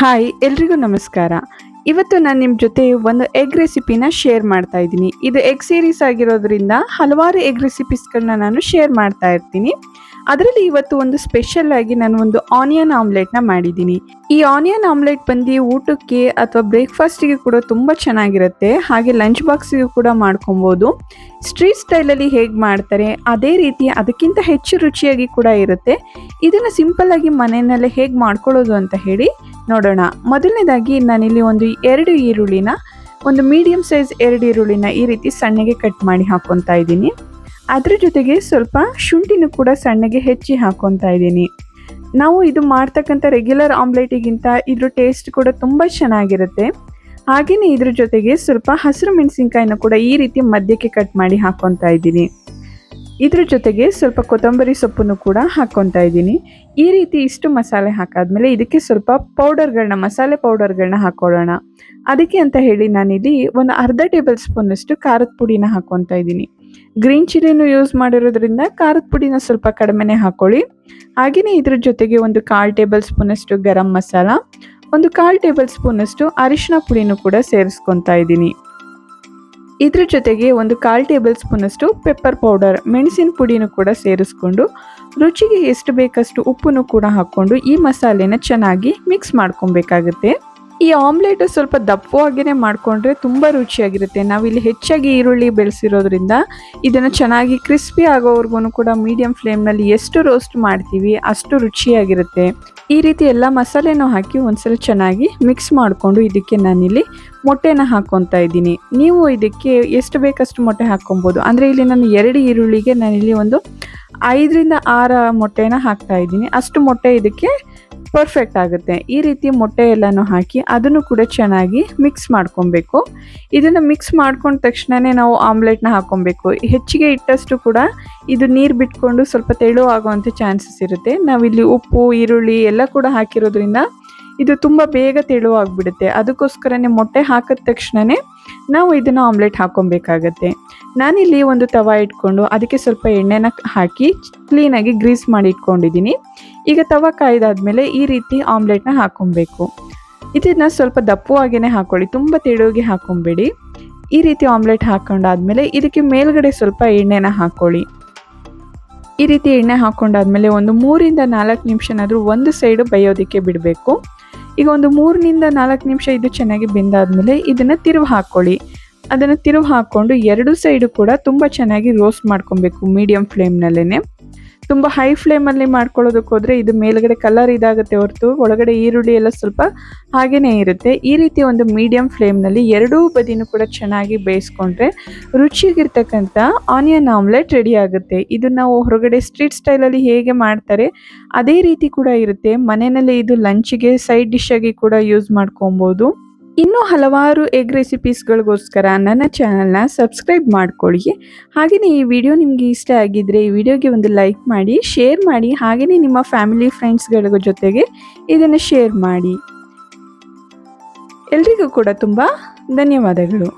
Hi ಎಲ್ರಿಗೂ ನಮಸ್ಕಾರ. ಇವತ್ತು ನಾನು ನಿಮ್ಮ ಜೊತೆ ಒಂದು ಎಗ್ ರೆಸಿಪಿನ ಶೇರ್ ಮಾಡ್ತಾ ಇದ್ದೀನಿ. ಇದು ಎಗ್ ಸೀರೀಸ್ ಆಗಿರೋದ್ರಿಂದ ಹಲವಾರು ಎಗ್ ರೆಸಿಪೀಸ್ಗಳನ್ನ ನಾನು ಶೇರ್ ಮಾಡ್ತಾ ಇರ್ತೀನಿ. ಅದರಲ್ಲಿ ಇವತ್ತು ಒಂದು ಸ್ಪೆಷಲ್ ಆಗಿ ನಾನು ಒಂದು ಆನಿಯನ್ ಆಮ್ಲೆಟ್ನ ಮಾಡಿದ್ದೀನಿ. ಈ ಆನಿಯನ್ ಆಮ್ಲೆಟ್ ಬಂದು ಊಟಕ್ಕೆ ಅಥವಾ ಬ್ರೇಕ್ಫಾಸ್ಟಿಗೆ ಕೂಡ ತುಂಬ ಚೆನ್ನಾಗಿರುತ್ತೆ. ಹಾಗೆ ಲಂಚ್ ಬಾಕ್ಸಿಗೆ ಕೂಡ ಮಾಡ್ಕೊಬೋದು. ಸ್ಟ್ರೀಟ್ ಸ್ಟೈಲಲ್ಲಿ ಹೇಗೆ ಮಾಡ್ತಾರೆ ಅದೇ ರೀತಿ ಅದಕ್ಕಿಂತ ಹೆಚ್ಚು ರುಚಿಯಾಗಿ ಕೂಡ ಇರುತ್ತೆ. ಇದನ್ನು ಸಿಂಪಲ್ಲಾಗಿ ಮನೆಯಲ್ಲೇ ಹೇಗೆ ಮಾಡ್ಕೊಳ್ಳೋದು ಅಂತ ಹೇಳಿ ನೋಡೋಣ. ಮೊದಲನೇದಾಗಿ ನಾನಿಲ್ಲಿ ಒಂದು 2 ಈರುಳ್ಳಿನ, ಒಂದು ಮೀಡಿಯಂ ಸೈಜ್ 2 ಈರುಳ್ಳಿನ ಈ ರೀತಿ ಸಣ್ಣಗೆ ಕಟ್ ಮಾಡಿ ಹಾಕೊತಾ ಇದ್ದೀನಿ. ಅದ್ರ ಜೊತೆಗೆ ಸ್ವಲ್ಪ ಶುಂಠಿನೂ ಕೂಡ ಸಣ್ಣಗೆ ಹೆಚ್ಚಿ ಹಾಕೊತಾ ಇದ್ದೀನಿ. ನಾವು ಇದು ಮಾಡ್ತಕ್ಕಂಥ ರೆಗ್ಯುಲರ್ ಆಮ್ಲೆಟಿಗಿಂತ ಇದ್ರ ಟೇಸ್ಟ್ ಕೂಡ ತುಂಬ ಚೆನ್ನಾಗಿರುತ್ತೆ. ಹಾಗೆಯೇ ಇದ್ರ ಜೊತೆಗೆ ಸ್ವಲ್ಪ ಹಸಿರು ಮೆಣಸಿನ್ಕಾಯಿನ ಕೂಡ ಈ ರೀತಿ ಮಧ್ಯಕ್ಕೆ ಕಟ್ ಮಾಡಿ ಹಾಕೊತಾ ಇದ್ದೀನಿ. ಇದ್ರ ಜೊತೆಗೆ ಸ್ವಲ್ಪ ಕೊತ್ತಂಬರಿ ಸೊಪ್ಪನ್ನು ಕೂಡ ಹಾಕ್ಕೊತಾ ಇದ್ದೀನಿ. ಈ ರೀತಿ ಇಷ್ಟು ಮಸಾಲೆ ಹಾಕಾದ್ಮೇಲೆ ಇದಕ್ಕೆ ಸ್ವಲ್ಪ ಮಸಾಲೆ ಪೌಡರ್ಗಳನ್ನ ಹಾಕೊಳ್ಳೋಣ. ಅದಕ್ಕೆ ಅಂತ ಹೇಳಿ ನಾನಿಲ್ಲಿ ಒಂದು ಅರ್ಧ ಟೇಬಲ್ ಸ್ಪೂನಷ್ಟು ಖಾರದ ಪುಡಿನ ಹಾಕ್ಕೊತಾ ಇದ್ದೀನಿ. ಗ್ರೀನ್ ಚಿಲ್ಲಿನೂ ಯೂಸ್ ಮಾಡಿರೋದ್ರಿಂದ ಖಾರದ ಪುಡಿನ ಸ್ವಲ್ಪ ಕಡಿಮೆನೇ ಹಾಕ್ಕೊಳ್ಳಿ. ಹಾಗೆಯೇ ಇದ್ರ ಜೊತೆಗೆ ಒಂದು 1/4 ಟೇಬಲ್ ಸ್ಪೂನಷ್ಟು ಗರಂ ಮಸಾಲ, ಒಂದು 1/4 ಟೇಬಲ್ ಸ್ಪೂನಷ್ಟು ಅರಿಶಿನ ಪುಡಿನೂ ಕೂಡ ಸೇರಿಸ್ಕೊತಾ ಇದ್ದೀನಿ. ಇದ್ರ ಜೊತೆಗೆ ಒಂದು 1/4 ಟೇಬಲ್ ಸ್ಪೂನಷ್ಟು ಪೆಪ್ಪರ್ ಪೌಡರ್, ಮೆಣಸಿನ ಪುಡಿನೂ ಕೂಡ ಸೇರಿಸ್ಕೊಂಡು ರುಚಿಗೆ ಎಷ್ಟು ಬೇಕಷ್ಟು ಉಪ್ಪನ್ನು ಕೂಡ ಹಾಕ್ಕೊಂಡು ಈ ಮಸಾಲೆನ ಚೆನ್ನಾಗಿ ಮಿಕ್ಸ್ ಮಾಡ್ಕೊಬೇಕಾಗುತ್ತೆ. ಈ ಆಮ್ಲೆಟ್ ಸ್ವಲ್ಪ ದಪ್ಪವಾಗಿಯೇ ಮಾಡಿಕೊಂಡ್ರೆ ತುಂಬ ರುಚಿಯಾಗಿರುತ್ತೆ. ನಾವಿಲ್ಲಿ ಹೆಚ್ಚಾಗಿ ಈರುಳ್ಳಿ ಬೆಳೆಸಿರೋದ್ರಿಂದ ಇದನ್ನು ಚೆನ್ನಾಗಿ ಕ್ರಿಸ್ಪಿ ಆಗೋವರೆಗೂ ಕೂಡ ಮೀಡಿಯಂ ಫ್ಲೇಮ್ನಲ್ಲಿ ಎಷ್ಟು ರೋಸ್ಟ್ ಮಾಡ್ತೀವಿ ಅಷ್ಟು ರುಚಿಯಾಗಿರುತ್ತೆ. ಈ ರೀತಿ ಎಲ್ಲ ಮಸಾಲೆನೂ ಹಾಕಿ ಒಂದ್ಸಲ ಚೆನ್ನಾಗಿ ಮಿಕ್ಸ್ ಮಾಡಿಕೊಂಡು ಇದಕ್ಕೆ ನಾನಿಲ್ಲಿ ಮೊಟ್ಟೆನ ಹಾಕ್ಕೊತಾ ಇದ್ದೀನಿ. ನೀವು ಇದಕ್ಕೆ ಎಷ್ಟು ಬೇಕಷ್ಟು ಮೊಟ್ಟೆ ಹಾಕ್ಕೊಬೋದು. ಅಂದರೆ ಇಲ್ಲಿ ನಾನು 2 ಈರುಳ್ಳಿಗೆ ನಾನಿಲ್ಲಿ ಒಂದು 5ರಿಂದ 6 ಮೊಟ್ಟೆನ ಹಾಕ್ತಾ ಇದ್ದೀನಿ. ಅಷ್ಟು ಮೊಟ್ಟೆ ಇದಕ್ಕೆ ಪರ್ಫೆಕ್ಟ್ ಆಗುತ್ತೆ. ಈ ರೀತಿ ಮೊಟ್ಟೆ ಎಲ್ಲನೂ ಹಾಕಿ ಅದನ್ನು ಕೂಡ ಚೆನ್ನಾಗಿ ಮಿಕ್ಸ್ ಮಾಡ್ಕೊಬೇಕು. ಇದನ್ನು ಮಿಕ್ಸ್ ಮಾಡ್ಕೊಂಡ ತಕ್ಷಣವೇ ನಾವು ಆಮ್ಲೆಟ್ನ ಹಾಕ್ಕೊಬೇಕು. ಹೆಚ್ಚಿಗೆ ಇಟ್ಟಷ್ಟು ಕೂಡ ಇದು ನೀರು ಬಿಟ್ಕೊಂಡು ಸ್ವಲ್ಪ ತೆಳು ಆಗುವಂಥ ಚಾನ್ಸಸ್ ಇರುತ್ತೆ. ನಾವಿಲ್ಲಿ ಉಪ್ಪು, ಈರುಳ್ಳಿ ಎಲ್ಲ ಕೂಡ ಹಾಕಿರೋದ್ರಿಂದ ಇದು ತುಂಬ ಬೇಗ ತೆಳುವಾಗಿಬಿಡುತ್ತೆ. ಅದಕ್ಕೋಸ್ಕರನೇ ಮೊಟ್ಟೆ ಹಾಕಿದ ತಕ್ಷಣವೇ ನಾವು ಇದನ್ನು ಆಮ್ಲೆಟ್ ಹಾಕ್ಕೊಬೇಕಾಗತ್ತೆ. ನಾನಿಲ್ಲಿ ಒಂದು ತವ ಇಟ್ಕೊಂಡು ಅದಕ್ಕೆ ಸ್ವಲ್ಪ ಎಣ್ಣೆನ ಹಾಕಿ ಕ್ಲೀನಾಗಿ ಗ್ರೀಸ್ ಮಾಡಿ ಇಟ್ಕೊಂಡಿದ್ದೀನಿ. ಈಗ ತವ ಕಾಯ್ದಾದ್ಮೇಲೆ ಈ ರೀತಿ ಆಮ್ಲೆಟ್ನ ಹಾಕ್ಕೊಬೇಕು. ಇದನ್ನು ಸ್ವಲ್ಪ ದಪ್ಪವಾಗಿಯೇ ಹಾಕ್ಕೊಳ್ಳಿ, ತುಂಬ ತೆಳುವಾಗಿ ಹಾಕ್ಕೊಬೇಡಿ. ಈ ರೀತಿ ಆಮ್ಲೆಟ್ ಹಾಕ್ಕೊಂಡಾದ್ಮೇಲೆ ಇದಕ್ಕೆ ಮೇಲ್ಗಡೆ ಸ್ವಲ್ಪ ಎಣ್ಣೆನ ಹಾಕ್ಕೊಳ್ಳಿ. ಈ ರೀತಿ ಎಣ್ಣೆ ಹಾಕ್ಕೊಂಡಾದ್ಮೇಲೆ ಒಂದು 3ರಿಂದ 4 ನಿಮಿಷನಾದರೂ ಒಂದು ಸೈಡು ಬೇಯೋದಕ್ಕೆ ಬಿಡಬೇಕು. ಈಗ ಒಂದು 3ರಿಂದ 4 ನಿಮಿಷ ಇದು ಚೆನ್ನಾಗಿ ಬೆಂದಾದ್ಮೇಲೆ ಇದನ್ನು ತಿರುವು ಹಾಕ್ಕೊಳ್ಳಿ. ಅದನ್ನು ತಿರುವು ಹಾಕ್ಕೊಂಡು 2 ಸೈಡು ಕೂಡ ತುಂಬ ಚೆನ್ನಾಗಿ ರೋಸ್ಟ್ ಮಾಡ್ಕೊಬೇಕು ಮೀಡಿಯಂ ಫ್ಲೇಮ್ನಲ್ಲೇ. ತುಂಬ ಹೈ ಫ್ಲೇಮಲ್ಲಿ ಮಾಡ್ಕೊಳ್ಳೋದಕ್ಕೆ ಹೋದರೆ ಇದು ಮೇಲ್ಗಡೆ ಕಲರ್ ಇದಾಗುತ್ತೆ ಹೊರತು ಒಳಗಡೆ ಈರುಳ್ಳಿ ಎಲ್ಲ ಸ್ವಲ್ಪ ಹಾಗೇ ಇರುತ್ತೆ. ಈ ರೀತಿ ಒಂದು ಮೀಡಿಯಂ ಫ್ಲೇಮ್ನಲ್ಲಿ 2 ಬದಿನೂ ಕೂಡ ಚೆನ್ನಾಗಿ ಬೇಯಿಸ್ಕೊಂಡ್ರೆ ರುಚಿಯಾಗಿರ್ತಕ್ಕಂಥ ಆನಿಯನ್ ಆಮ್ಲೆಟ್ ರೆಡಿ ಆಗುತ್ತೆ. ಇದು ನಾವು ಹೊರಗಡೆ ಸ್ಟ್ರೀಟ್ ಸ್ಟೈಲಲ್ಲಿ ಹೇಗೆ ಮಾಡ್ತಾರೆ ಅದೇ ರೀತಿ ಕೂಡ ಇರುತ್ತೆ. ಮನೆಯಲ್ಲೇ ಇದು ಲಂಚಿಗೆ ಸೈಡ್ ಡಿಶ್ ಆಗಿ ಕೂಡ ಯೂಸ್ ಮಾಡ್ಕೊಬೋದು. ಇನ್ನೂ ಹಲವಾರು ಎಗ್ ರೆಸಿಪೀಸ್ಗಳಿಗೋಸ್ಕರ ನನ್ನ ಚಾನಲ್ನ ಸಬ್ಸ್ಕ್ರೈಬ್ ಮಾಡ್ಕೊಳ್ಳಿ. ಹಾಗೆಯೇ ಈ ವಿಡಿಯೋ ನಿಮಗೆ ಇಷ್ಟ ಆಗಿದ್ದರೆ ಈ ವಿಡಿಯೋಗೆ ಒಂದು ಲೈಕ್ ಮಾಡಿ, ಶೇರ್ ಮಾಡಿ. ಹಾಗೆಯೇ ನಿಮ್ಮ ಫ್ಯಾಮಿಲಿ ಫ್ರೆಂಡ್ಸ್ಗಳ ಜೊತೆಗೆ ಇದನ್ನು ಶೇರ್ ಮಾಡಿ. ಎಲ್ರಿಗೂ ಕೂಡ ತುಂಬ ಧನ್ಯವಾದಗಳು.